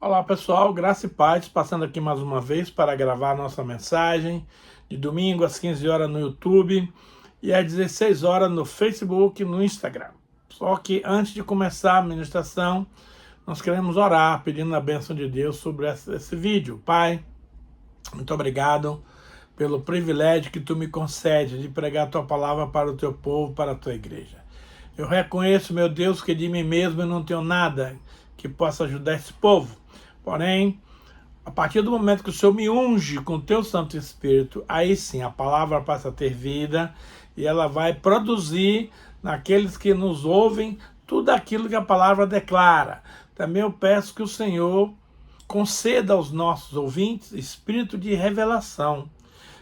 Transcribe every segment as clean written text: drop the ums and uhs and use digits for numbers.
Olá pessoal, graça e paz, passando aqui mais uma vez para gravar a nossa mensagem de domingo às 15 horas no YouTube e às 16 horas no Facebook e no Instagram. Só que antes de começar a ministração, nós queremos orar pedindo a bênção de Deus sobre esse vídeo. Pai, muito obrigado pelo privilégio que tu me concede de pregar a tua palavra para o teu povo, para a tua igreja. Eu reconheço, meu Deus, que de mim mesmo eu não tenho nada que possa ajudar esse povo. Porém, a partir do momento que o Senhor me unge com o teu Santo Espírito, aí sim a palavra passa a ter vida e ela vai produzir naqueles que nos ouvem tudo aquilo que a palavra declara. Também eu peço que o Senhor conceda aos nossos ouvintes espírito de revelação,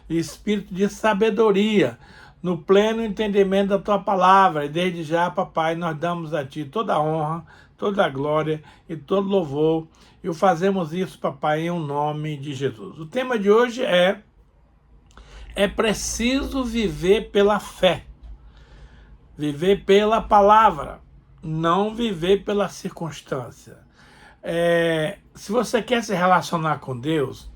espírito de sabedoria, no pleno entendimento da tua palavra. E desde já, papai, nós damos a ti toda a honra, toda a glória e todo louvor. E o fazemos isso, papai, em nome de Jesus. O tema de hoje é preciso viver pela fé. Viver pela palavra, não viver pela circunstância. Se você quer se relacionar com Deus,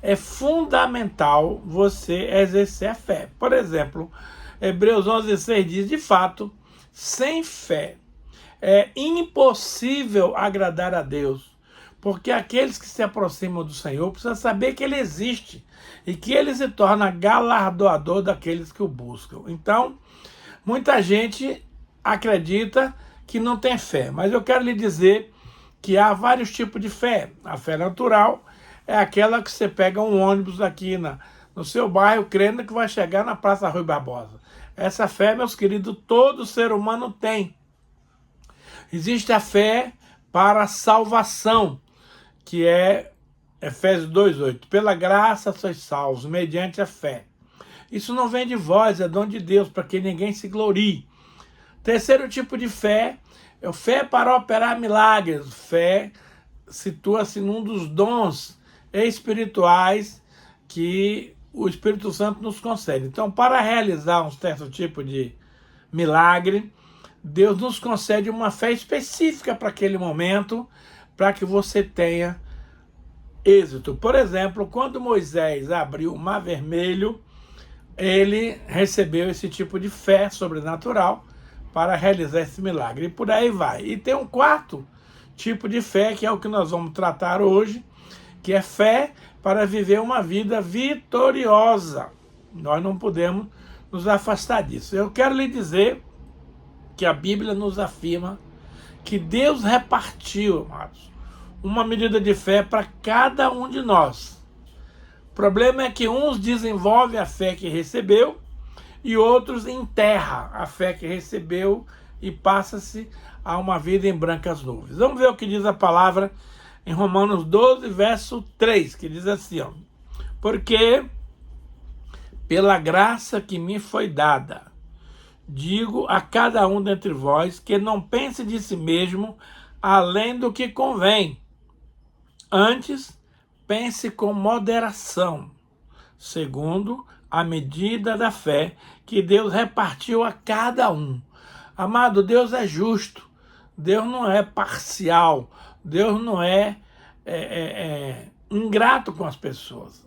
é fundamental você exercer a fé. Por exemplo, Hebreus 11:6 diz, de fato, sem fé é impossível agradar a Deus, porque aqueles que se aproximam do Senhor precisam saber que Ele existe e que Ele se torna galardoador daqueles que o buscam. Então, muita gente acredita que não tem fé, mas eu quero lhe dizer que há vários tipos de fé. A fé natural é aquela que você pega um ônibus aqui no seu bairro, crendo que vai chegar na Praça Rui Barbosa. Essa fé, meus queridos, todo ser humano tem. Existe a fé para a salvação, que é Efésios 2:8. Pela graça sois salvos, mediante a fé. Isso não vem de vós, é dom de Deus, para que ninguém se glorie. Terceiro tipo de fé é fé para operar milagres. Fé situa-se num dos dons espirituais que o Espírito Santo nos concede. Então, para realizar um certo tipo de milagre, Deus nos concede uma fé específica para aquele momento, para que você tenha êxito. Por exemplo, quando Moisés abriu o Mar Vermelho, ele recebeu esse tipo de fé sobrenatural para realizar esse milagre. E por aí vai. E tem um quarto tipo de fé, que é o que nós vamos tratar hoje, que é fé para viver uma vida vitoriosa. Nós não podemos nos afastar disso. Eu quero lhe dizer que a Bíblia nos afirma que Deus repartiu, amados, uma medida de fé para cada um de nós. O problema é que uns desenvolvem a fé que recebeu e outros enterram a fé que recebeu e passa-se a uma vida em brancas nuvens. Vamos ver o que diz a palavra em Romanos 12, verso 3, que diz assim, ó, porque pela graça que me foi dada, digo a cada um dentre vós que não pense de si mesmo além do que convém. Antes, pense com moderação, segundo a medida da fé que Deus repartiu a cada um. Amado, Deus é justo, Deus não é parcial, Deus não é ingrato com as pessoas.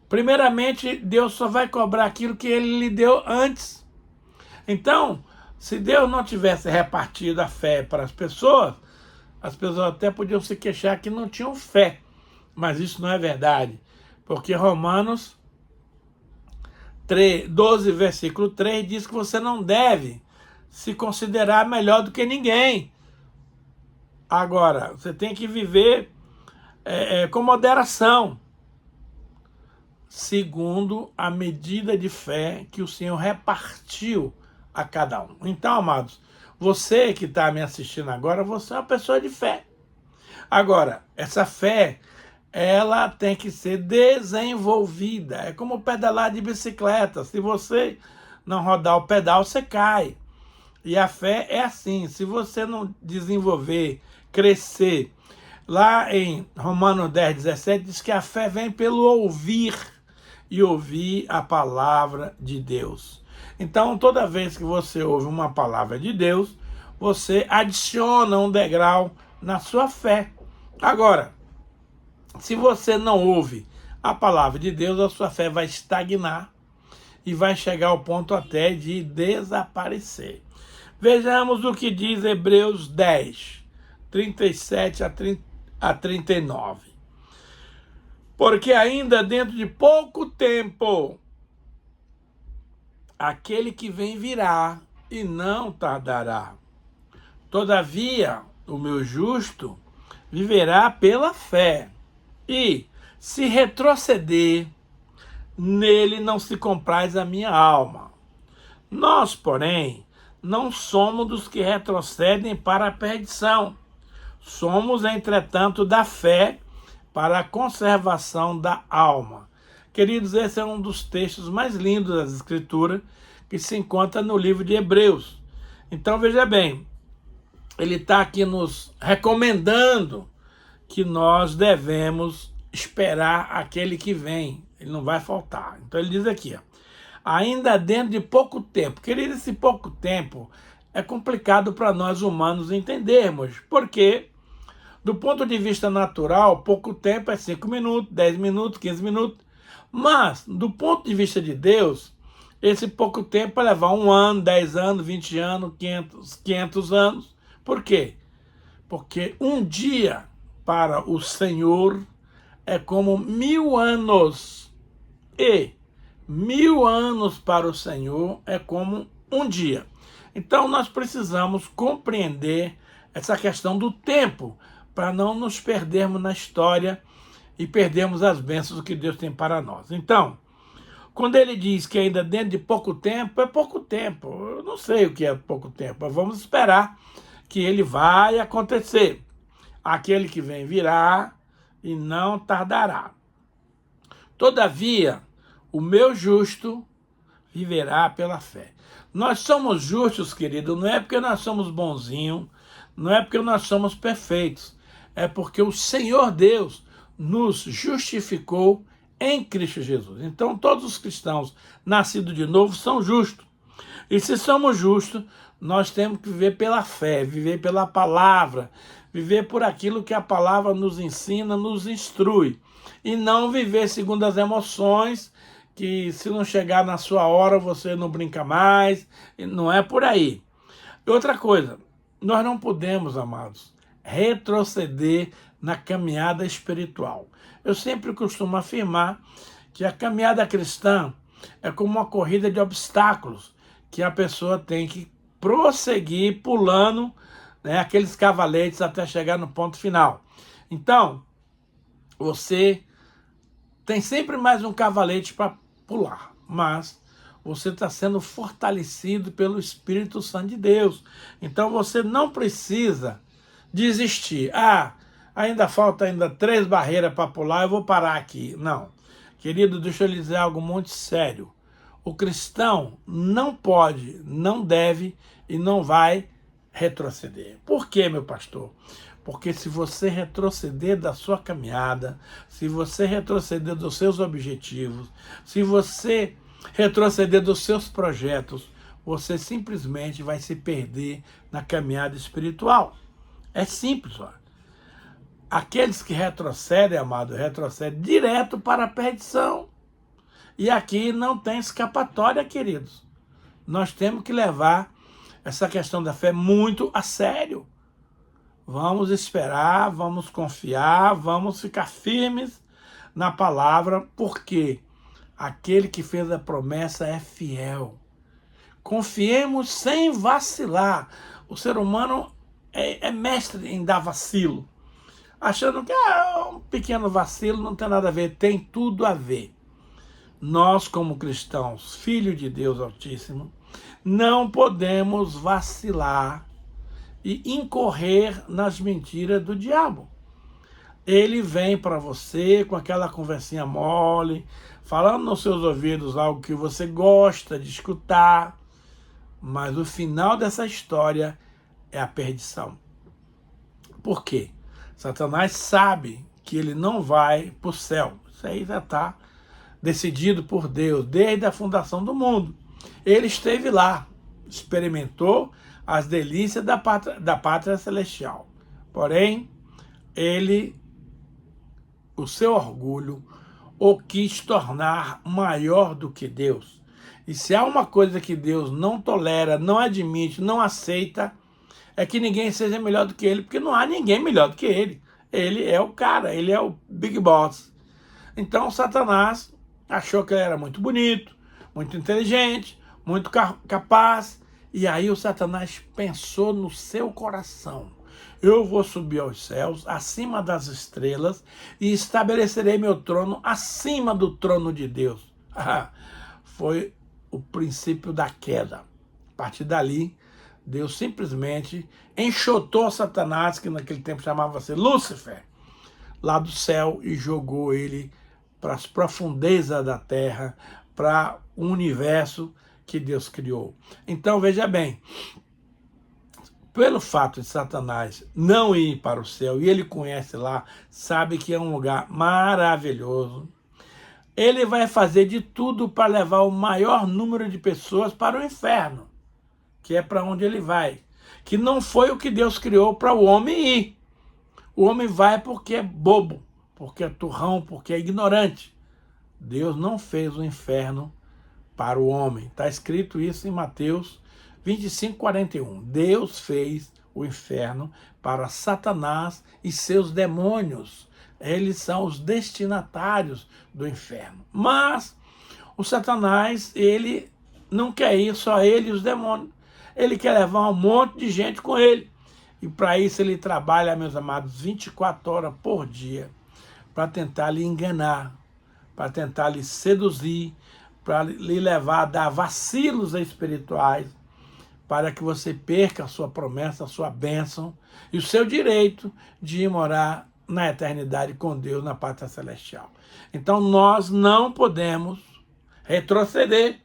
Primeiramente, Deus só vai cobrar aquilo que Ele lhe deu antes. Então, se Deus não tivesse repartido a fé para as pessoas até podiam se queixar que não tinham fé. Mas isso não é verdade, porque Romanos 12, versículo 3, diz que você não deve se considerar melhor do que ninguém. Agora, você tem que viver com moderação, segundo a medida de fé que o Senhor repartiu a cada um. Então, amados, você que está me assistindo agora, você é uma pessoa de fé. Agora, essa fé, ela tem que ser desenvolvida. É como pedalar de bicicleta. Se você não rodar o pedal, você cai. E a fé é assim. Se você não desenvolver, crescer, lá em Romanos 10:17, diz que a fé vem pelo ouvir e ouvir a palavra de Deus. Então, toda vez que você ouve uma palavra de Deus, você adiciona um degrau na sua fé. Agora, se você não ouve a palavra de Deus, a sua fé vai estagnar e vai chegar ao ponto até de desaparecer. Vejamos o que diz Hebreus 10, 37 a 39. Porque ainda dentro de pouco tempo, aquele que vem virá e não tardará. Todavia, o meu justo viverá pela fé. E, se retroceder, nele não se compraz a minha alma. Nós, porém, não somos dos que retrocedem para a perdição. Somos, entretanto, da fé para a conservação da alma. Queridos, esse é um dos textos mais lindos das Escrituras que se encontra no livro de Hebreus. Então, veja bem, ele está aqui nos recomendando que nós devemos esperar aquele que vem. Ele não vai faltar. Então ele diz aqui, ó, ainda dentro de pouco tempo. Querido, esse pouco tempo é complicado para nós humanos entendermos, porque do ponto de vista natural, pouco tempo é 5 minutos, 10 minutos, 15 minutos. Mas, do ponto de vista de Deus, esse pouco tempo vai levar 1 ano, 10 anos, 20 anos, 500 anos. Por quê? Porque um dia para o Senhor é como 1000 anos. E 1000 anos para o Senhor é como um dia. Então nós precisamos compreender essa questão do tempo, para não nos perdermos na história e perdermos as bênçãos que Deus tem para nós. Então, quando ele diz que ainda dentro de pouco tempo, é pouco tempo. Eu não sei o que é pouco tempo, mas vamos esperar que ele vai acontecer. Aquele que vem virá e não tardará. Todavia, o meu justo viverá pela fé. Nós somos justos, querido, não é porque nós somos bonzinhos, não é porque nós somos perfeitos, é porque o Senhor Deus nos justificou em Cristo Jesus. Então, todos os cristãos nascidos de novo são justos. E se somos justos, nós temos que viver pela fé, viver pela palavra, viver por aquilo que a palavra nos ensina, nos instrui. E não viver segundo as emoções, que se não chegar na sua hora, você não brinca mais. Não é por aí. E outra coisa, nós não podemos, amados, retroceder na caminhada espiritual. Eu sempre costumo afirmar que a caminhada cristã é como uma corrida de obstáculos, que a pessoa tem que prosseguir pulando, né, aqueles cavaletes até chegar no ponto final. Então, você tem sempre mais um cavalete para pular, mas você está sendo fortalecido pelo Espírito Santo de Deus. Então você não precisa desistir. Ainda falta 3 barreiras para pular, eu vou parar aqui. Não. Querido, deixa eu lhe dizer algo muito sério. O cristão não pode, não deve e não vai retroceder. Por quê, meu pastor? Porque se você retroceder da sua caminhada, se você retroceder dos seus objetivos, se você retroceder dos seus projetos, você simplesmente vai se perder na caminhada espiritual. É simples, ó. Aqueles que retrocedem, amado, retrocedem direto para a perdição. E aqui não tem escapatória, queridos. Nós temos que levar essa questão da fé muito a sério. Vamos esperar, vamos confiar, vamos ficar firmes na palavra, porque aquele que fez a promessa é fiel. Confiemos sem vacilar. O ser humano é mestre em dar vacilo, achando que um pequeno vacilo não tem nada a ver. Tem tudo a ver. Nós, como cristãos, filhos de Deus Altíssimo, não podemos vacilar e incorrer nas mentiras do diabo. Ele vem para você com aquela conversinha mole, falando nos seus ouvidos algo que você gosta de escutar, mas o final dessa história é a perdição. Por quê? Satanás sabe que ele não vai para o céu. Isso aí já está decidido por Deus, desde a fundação do mundo. Ele esteve lá, experimentou as delícias da pátria celestial. Porém, o seu orgulho, o quis tornar maior do que Deus. E se há uma coisa que Deus não tolera, não admite, não aceita, é que ninguém seja melhor do que ele, porque não há ninguém melhor do que ele. Ele é o cara, ele é o Big Boss. Então Satanás achou que ele era muito bonito, muito inteligente, muito capaz, e aí o Satanás pensou no seu coração: eu vou subir aos céus, acima das estrelas, e estabelecerei meu trono acima do trono de Deus. Foi o princípio da queda. A partir dali, Deus simplesmente enxotou Satanás, que naquele tempo chamava-se Lúcifer, lá do céu, e jogou ele para as profundezas da terra, para o universo que Deus criou. Então, veja bem, pelo fato de Satanás não ir para o céu, e ele conhece lá, sabe que é um lugar maravilhoso, ele vai fazer de tudo para levar o maior número de pessoas para o inferno, que é para onde ele vai, que não foi o que Deus criou para o homem ir. O homem vai porque é bobo, porque é turrão, porque é ignorante. Deus não fez o inferno para o homem. Está escrito isso em Mateus 25:41. Deus fez o inferno para Satanás e seus demônios. Eles são os destinatários do inferno. Mas o Satanás, ele não quer ir só ele e os demônios. Ele quer levar um monte de gente com ele. E para isso ele trabalha, meus amados, 24 horas por dia, para tentar lhe enganar, para tentar lhe seduzir, para lhe levar a dar vacilos espirituais, para que você perca a sua promessa, a sua bênção e o seu direito de ir morar na eternidade com Deus na pátria celestial. Então nós não podemos retroceder,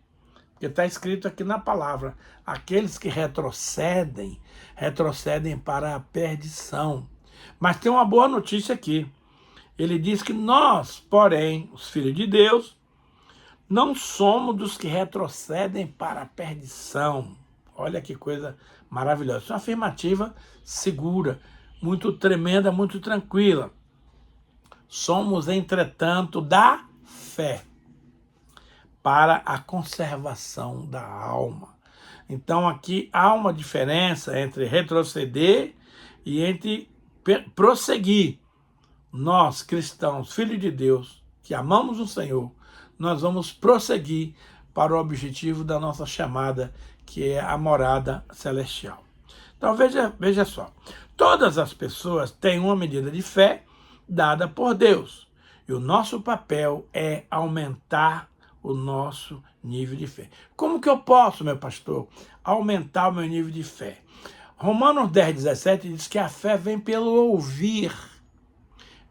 porque está escrito aqui na palavra: aqueles que retrocedem, retrocedem para a perdição. Mas tem uma boa notícia aqui. Ele diz que nós, porém, os filhos de Deus, não somos dos que retrocedem para a perdição. Olha que coisa maravilhosa. Isso é uma afirmativa segura, muito tremenda, muito tranquila. Somos, entretanto, da fé para a conservação da alma. Então aqui há uma diferença entre retroceder e entre prosseguir. Nós, cristãos, filhos de Deus, que amamos o Senhor, nós vamos prosseguir para o objetivo da nossa chamada, que é a morada celestial. Então veja só, todas as pessoas têm uma medida de fé dada por Deus, e o nosso papel é aumentar o nosso nível de fé. Como que eu posso, meu pastor, aumentar o meu nível de fé? Romanos 10:17 diz que a fé vem pelo ouvir,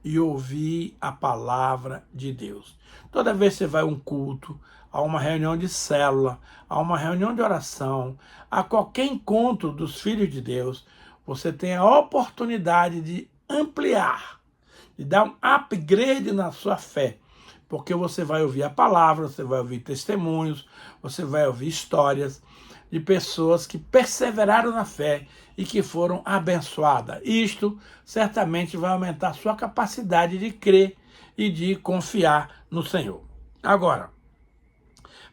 e ouvir a palavra de Deus. Toda vez que você vai a um culto, a uma reunião de célula, a uma reunião de oração, a qualquer encontro dos filhos de Deus, você tem a oportunidade de ampliar, de dar um upgrade na sua fé, porque você vai ouvir a palavra, você vai ouvir testemunhos, você vai ouvir histórias de pessoas que perseveraram na fé e que foram abençoadas. Isto certamente vai aumentar a sua capacidade de crer e de confiar no Senhor. Agora,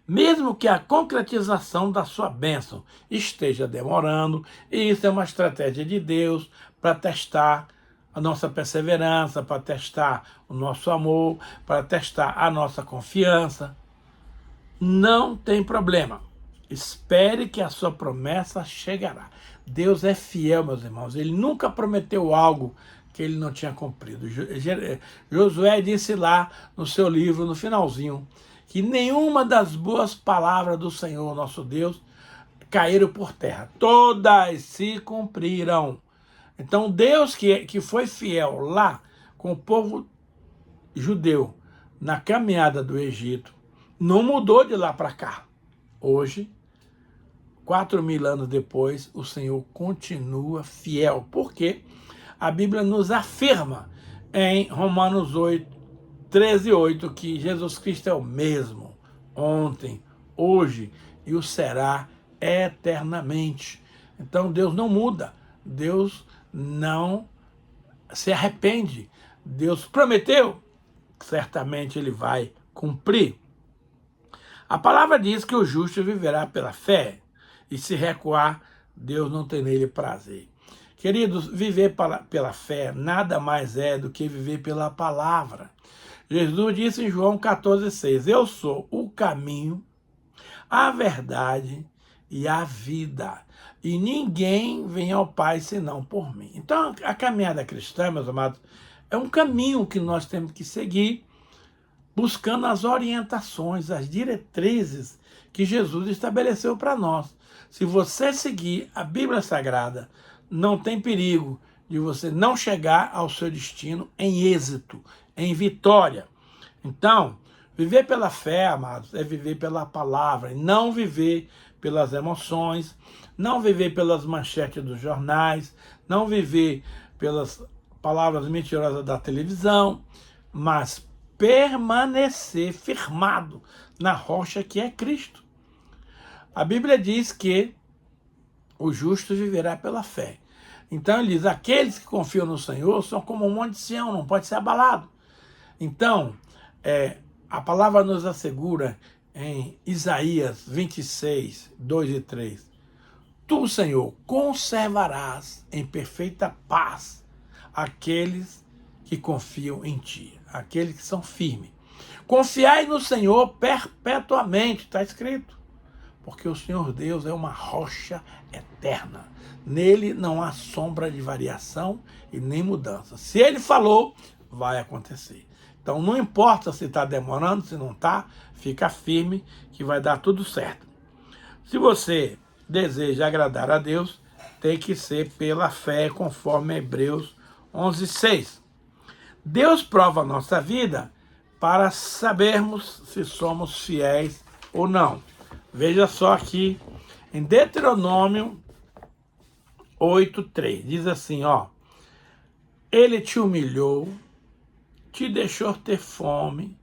mesmo que a concretização da sua bênção esteja demorando, e isso é uma estratégia de Deus para testar a nossa perseverança, para testar o nosso amor, para testar a nossa confiança, não tem problema. Espere que a sua promessa chegará. Deus é fiel, meus irmãos. Ele nunca prometeu algo que ele não tinha cumprido. Josué disse lá no seu livro, no finalzinho, que nenhuma das boas palavras do Senhor, nosso Deus, caíram por terra. Todas se cumpriram. Então Deus que foi fiel lá com o povo judeu na caminhada do Egito, não mudou de lá para cá. Hoje, 4.000 anos depois, o Senhor continua fiel. Por quê? A Bíblia nos afirma em Romanos 13:8, que Jesus Cristo é o mesmo, ontem, hoje e o será eternamente. Então Deus não muda, Deus não se arrepende. Deus prometeu, certamente ele vai cumprir. A palavra diz que o justo viverá pela fé, e se recuar, Deus não tem nele prazer. Queridos, viver pela fé nada mais é do que viver pela palavra. Jesus disse em João 14,6, eu sou o caminho, a verdade e a vida, e ninguém vem ao Pai senão por mim. Então, a caminhada cristã, meus amados, é um caminho que nós temos que seguir, buscando as orientações, as diretrizes que Jesus estabeleceu para nós. Se você seguir a Bíblia Sagrada, não tem perigo de você não chegar ao seu destino em êxito, em vitória. Então, viver pela fé, amados, é viver pela palavra, e não viver pelas emoções, não viver pelas manchetes dos jornais, não viver pelas palavras mentirosas da televisão, mas permanecer firmado na rocha que é Cristo. A Bíblia diz que o justo viverá pela fé. Então ele diz, aqueles que confiam no Senhor são como um monte de Sião, não pode ser abalado. Então, a palavra nos assegura em Isaías 26, 2 e 3, tu, Senhor, conservarás em perfeita paz aqueles que confiam em ti, aqueles que são firmes. Confiai no Senhor perpetuamente, está escrito, porque o Senhor Deus é uma rocha eterna. Nele não há sombra de variação e nem mudança. Se ele falou, vai acontecer. Então não importa se está demorando, se não está, fica firme que vai dar tudo certo. Se você deseja agradar a Deus, tem que ser pela fé, conforme Hebreus 11:6. Deus prova a nossa vida para sabermos se somos fiéis ou não. Veja só aqui em Deuteronômio 8:3, diz assim, ó, ele te humilhou, te deixou ter fome,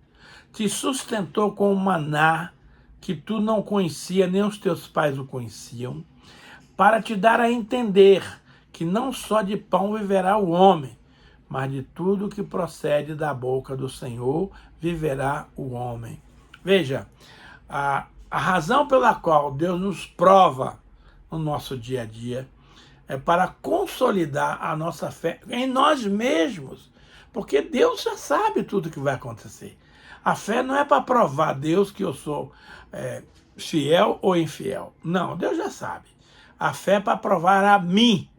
te sustentou com o maná que tu não conhecia, nem os teus pais o conheciam, para te dar a entender que não só de pão viverá o homem, mas de tudo que procede da boca do Senhor viverá o homem. Veja, a razão pela qual Deus nos prova no nosso dia a dia é para consolidar a nossa fé em nós mesmos, porque Deus já sabe tudo que vai acontecer. A fé não é para provar a Deus que eu sou fiel ou infiel. Não, Deus já sabe. A fé é para provar a mim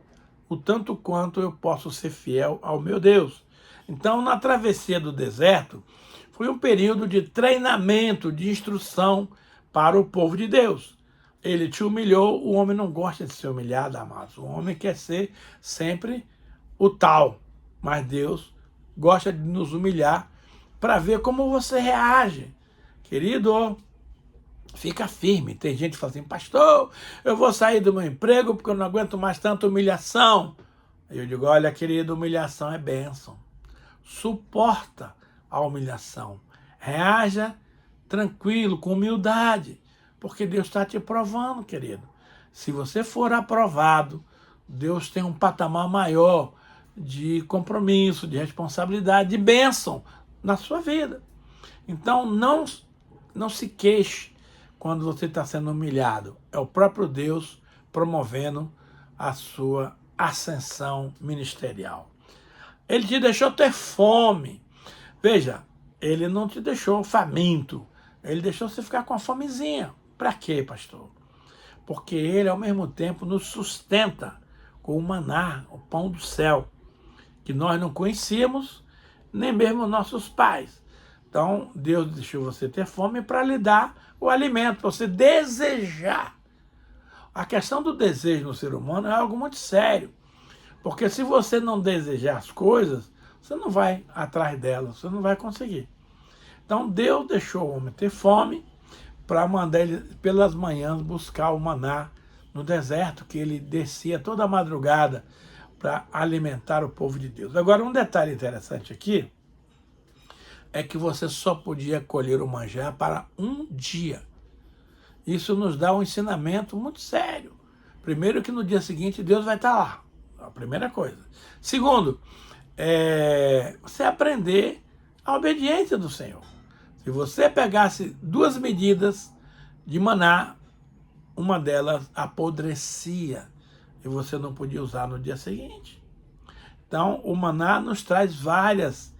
o tanto quanto eu posso ser fiel ao meu Deus. Então, na travessia do deserto, foi um período de treinamento, de instrução para o povo de Deus. Ele te humilhou, o homem não gosta de ser humilhado, amados. O homem quer ser sempre o tal, mas Deus gosta de nos humilhar para ver como você reage. Querido, fica firme. Tem gente que fala assim, pastor, eu vou sair do meu emprego porque eu não aguento mais tanta humilhação. Eu digo, olha, querido, humilhação é bênção. Suporta a humilhação. Reaja tranquilo, com humildade, porque Deus está te provando, querido. Se você for aprovado, Deus tem um patamar maior de compromisso, de responsabilidade, de bênção na sua vida. Então, não se queixe quando você está sendo humilhado. É o próprio Deus promovendo a sua ascensão ministerial. Ele te deixou ter fome. Veja, ele não te deixou faminto. Ele deixou você ficar com a fomezinha. Para quê, pastor? Porque ele, ao mesmo tempo, nos sustenta com o maná, o pão do céu, que nós não conhecíamos, nem mesmo nossos pais. Então, Deus deixou você ter fome para lhe dar o alimento, para você desejar. A questão do desejo no ser humano é algo muito sério. Porque se você não desejar as coisas, você não vai atrás delas, você não vai conseguir. Então, Deus deixou o homem ter fome para mandar ele pelas manhãs buscar o maná no deserto, que ele descia toda a madrugada para alimentar o povo de Deus. Agora, um detalhe interessante aqui é que você só podia colher o manjar para um dia. Isso nos dá um ensinamento muito sério. Primeiro, que no dia seguinte Deus vai estar lá. A primeira coisa. Segundo, você aprender a obediência do Senhor. Se você pegasse 2 medidas de maná, uma delas apodrecia e você não podia usar no dia seguinte. Então, o maná nos traz várias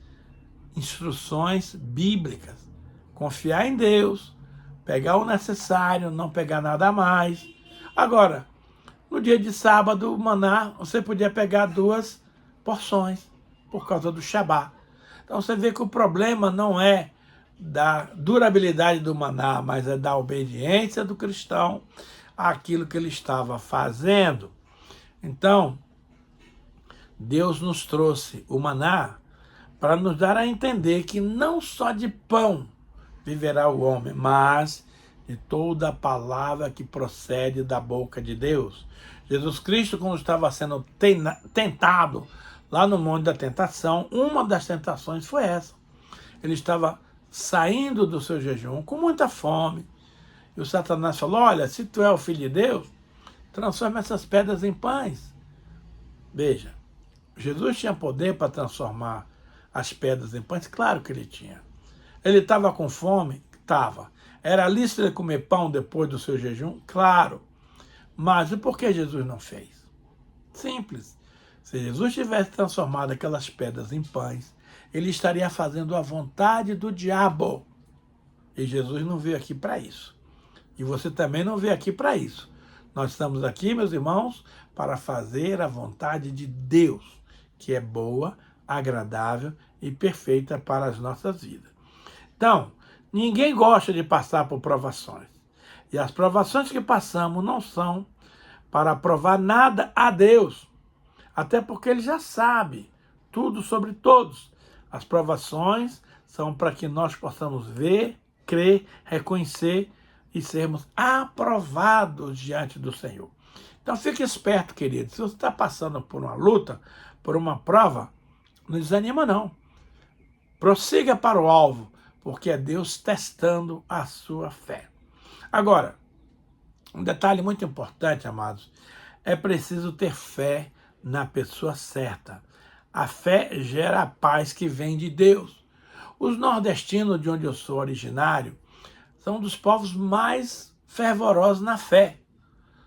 instruções bíblicas. Confiar em Deus, pegar o necessário, não pegar nada a mais. Agora, no dia de sábado, o maná, você podia pegar 2 porções, por causa do Shabá. Então você vê que o problema não é da durabilidade do maná, mas é da obediência do cristão àquilo que ele estava fazendo. Então, Deus nos trouxe o maná para nos dar a entender que não só de pão viverá o homem, mas de toda a palavra que procede da boca de Deus. Jesus Cristo, quando estava sendo tentado lá no Monte da Tentação, uma das tentações foi essa. Ele estava saindo do seu jejum com muita fome. E o Satanás falou, olha, se tu é o Filho de Deus, transforma essas pedras em pães. Veja, Jesus tinha poder para transformar as pedras em pães? Claro que ele tinha. Ele estava com fome? Estava. Era lícito ele comer pão depois do seu jejum? Claro. Mas e por que Jesus não fez? Simples. Se Jesus tivesse transformado aquelas pedras em pães, ele estaria fazendo a vontade do diabo. E Jesus não veio aqui para isso. E você também não veio aqui para isso. Nós estamos aqui, meus irmãos, para fazer a vontade de Deus, que é boa, agradável e perfeita para as nossas vidas. Então, ninguém gosta de passar por provações. E as provações que passamos não são para provar nada a Deus. Até porque ele já sabe tudo sobre todos. As provações são para que nós possamos ver, crer, reconhecer e sermos aprovados diante do Senhor. Então fique esperto, querido. Se você está passando por uma luta, por uma prova, não desanima não. Prossiga para o alvo, porque é Deus testando a sua fé. Agora, um detalhe muito importante, amados, é preciso ter fé na pessoa certa. A fé gera a paz que vem de Deus. Os nordestinos, de onde eu sou originário, são um dos povos mais fervorosos na fé.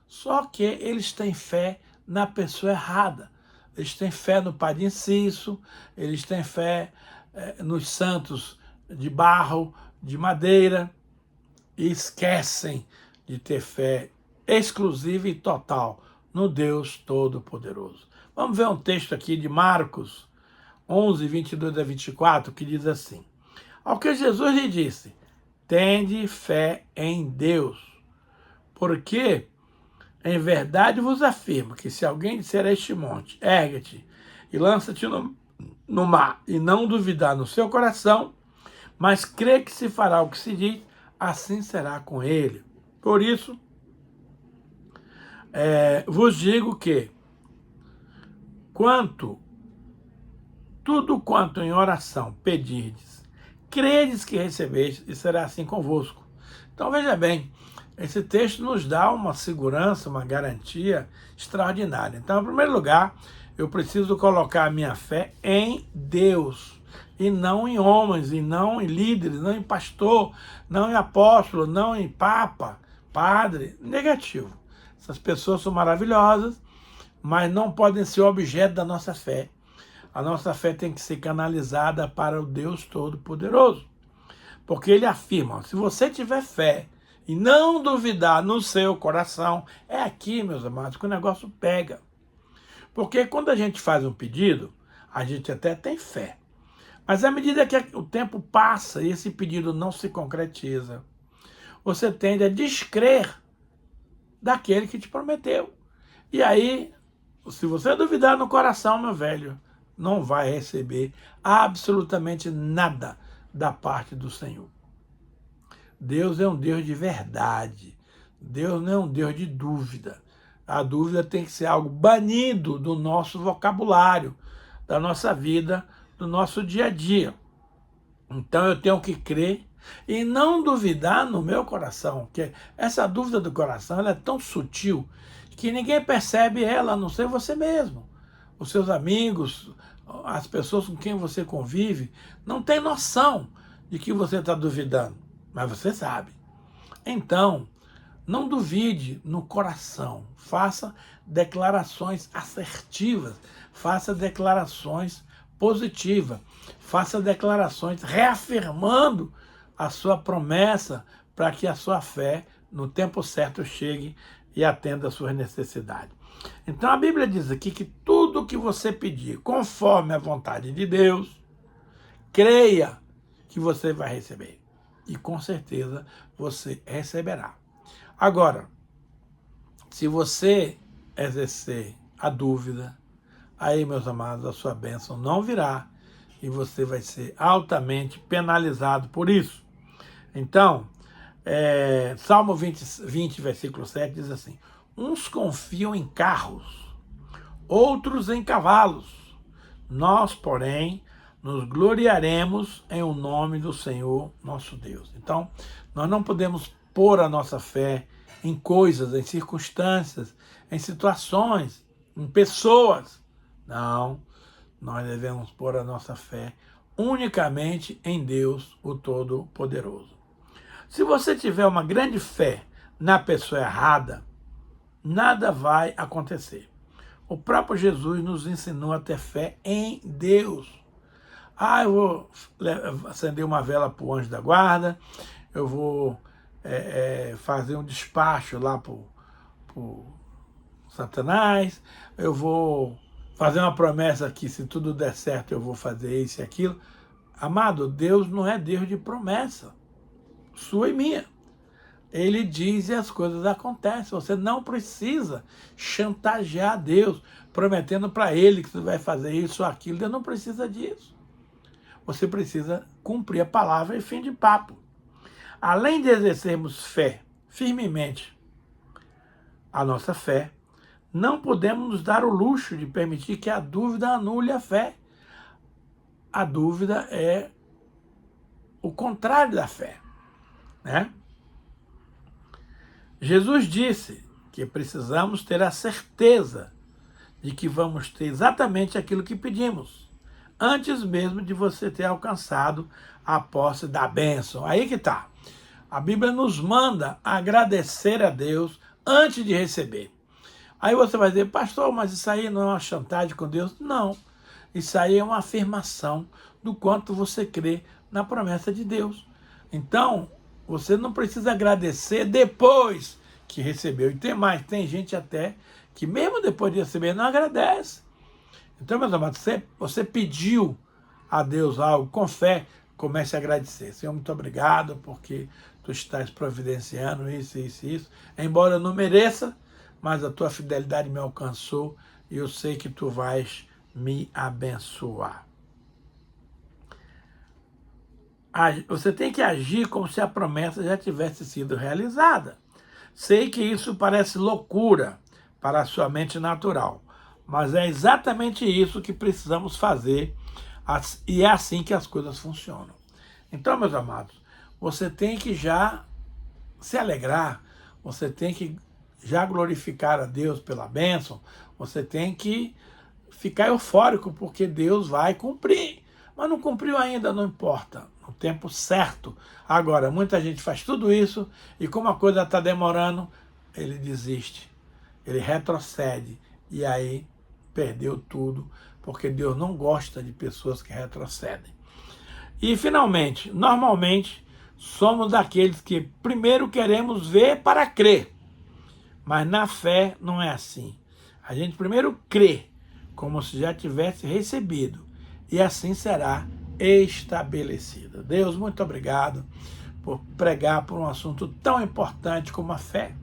Só que eles têm fé na pessoa errada. Eles têm fé no Padre Inciso, eles têm fé nos santos de barro, de madeira, e esquecem de ter fé exclusiva e total no Deus Todo-Poderoso. Vamos ver um texto aqui de Marcos 11, 22 a 24, que diz assim: ao que Jesus lhe disse, tende fé em Deus, porque em verdade vos afirmo que se alguém disser a este monte, ergue-te e lança-te no mar, e não duvidar no seu coração, mas crê que se fará o que se diz, assim será com ele. Por isso, vos digo que tudo quanto em oração pedirdes, credes que recebeste, e será assim convosco. Então veja bem, esse texto nos dá uma segurança, uma garantia extraordinária. Então, em primeiro lugar, eu preciso colocar a minha fé em Deus, e não em homens, e não em líderes, não em pastor, não em apóstolo, não em papa, padre, negativo. Essas pessoas são maravilhosas, mas não podem ser objeto da nossa fé. A nossa fé tem que ser canalizada para o Deus Todo-Poderoso. Porque ele afirma, se você tiver fé e não duvidar no seu coração, é aqui, meus amados, que o negócio pega. Porque quando a gente faz um pedido, a gente até tem fé. Mas à medida que o tempo passa e esse pedido não se concretiza, você tende a descrer daquele que te prometeu. E aí, se você duvidar no coração, meu velho, não vai receber absolutamente nada da parte do Senhor. Deus é um Deus de verdade. Deus não é um Deus de dúvida. A dúvida tem que ser algo banido do nosso vocabulário, da nossa vida, do nosso dia a dia. Então eu tenho que crer e não duvidar no meu coração, porque essa dúvida do coração ela é tão sutil que ninguém percebe ela, a não ser você mesmo. Os seus amigos, as pessoas com quem você convive não têm noção de que você está duvidando, mas você sabe. Então, não duvide no coração, faça declarações assertivas, faça declarações positivas, faça declarações reafirmando a sua promessa para que a sua fé, no tempo certo, chegue e atenda às suas necessidades. Então a Bíblia diz aqui que tudo que você pedir, conforme a vontade de Deus, creia que você vai receber. E com certeza você receberá. Agora, se você exercer a dúvida, aí, meus amados, a sua bênção não virá e você vai ser altamente penalizado por isso. Então, Salmo 20, versículo 7 diz assim: uns confiam em carros, outros em cavalos. Nós, porém, nos gloriaremos em o nome do Senhor nosso Deus. Então, nós não podemos pôr a nossa fé em coisas, em circunstâncias, em situações, em pessoas. Não, nós devemos pôr a nossa fé unicamente em Deus, o Todo-Poderoso. Se você tiver uma grande fé na pessoa errada, nada vai acontecer. O próprio Jesus nos ensinou a ter fé em Deus. Eu vou acender uma vela para o anjo da guarda, eu vou fazer um despacho lá para o Satanás, eu vou fazer uma promessa que se tudo der certo eu vou fazer isso e aquilo. Amado, Deus não é Deus de promessa, sua e minha. Ele diz e as coisas acontecem. Você não precisa chantagear Deus, prometendo para Ele que você vai fazer isso ou aquilo. Deus não precisa disso. Você precisa cumprir a palavra e fim de papo. Além de exercermos fé firmemente, a nossa fé, não podemos nos dar o luxo de permitir que a dúvida anule a fé. A dúvida é o contrário da fé, né? Jesus disse que precisamos ter a certeza de que vamos ter exatamente aquilo que pedimos, antes mesmo de você ter alcançado a posse da bênção. Aí que está. A Bíblia nos manda agradecer a Deus antes de receber. Aí você vai dizer, pastor, mas isso aí não é uma chantagem com Deus? Não. Isso aí é uma afirmação do quanto você crê na promessa de Deus. Então, você não precisa agradecer depois que recebeu. E tem mais, tem gente até que mesmo depois de receber não agradece. Então, meus amados, você pediu a Deus algo, com fé, comece a agradecer. Senhor, muito obrigado porque tu estás providenciando isso, isso e isso. Embora eu não mereça, mas a tua fidelidade me alcançou e eu sei que tu vais me abençoar. Você tem que agir como se a promessa já tivesse sido realizada. Sei que isso parece loucura para a sua mente natural, mas é exatamente isso que precisamos fazer e é assim que as coisas funcionam. Então, meus amados, você tem que já se alegrar, você tem que já glorificar a Deus pela bênção, você tem que ficar eufórico porque Deus vai cumprir. Mas não cumpriu ainda, não importa, no tempo certo. Agora, muita gente faz tudo isso e como a coisa está demorando, ele desiste, ele retrocede e aí perdeu tudo, porque Deus não gosta de pessoas que retrocedem. E, finalmente, normalmente, somos daqueles que primeiro queremos ver para crer, mas na fé não é assim. A gente primeiro crê, como se já tivesse recebido, e assim será estabelecida. Deus, muito obrigado por pregar por um assunto tão importante como a fé.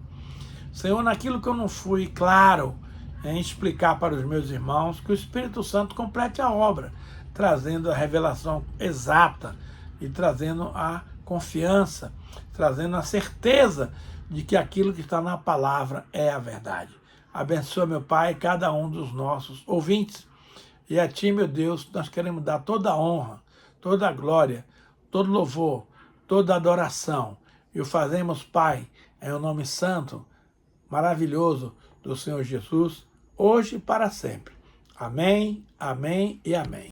Senhor, naquilo que eu não fui claro em explicar para os meus irmãos, que o Espírito Santo complete a obra, trazendo a revelação exata e trazendo a confiança, trazendo a certeza de que aquilo que está na palavra é a verdade. Abençoa, meu Pai, cada um dos nossos ouvintes. E a Ti, meu Deus, nós queremos dar toda a honra, toda a glória, todo louvor, toda a adoração. E o fazemos, Pai, em o nome santo, maravilhoso do Senhor Jesus, hoje e para sempre. Amém. Amém e amém.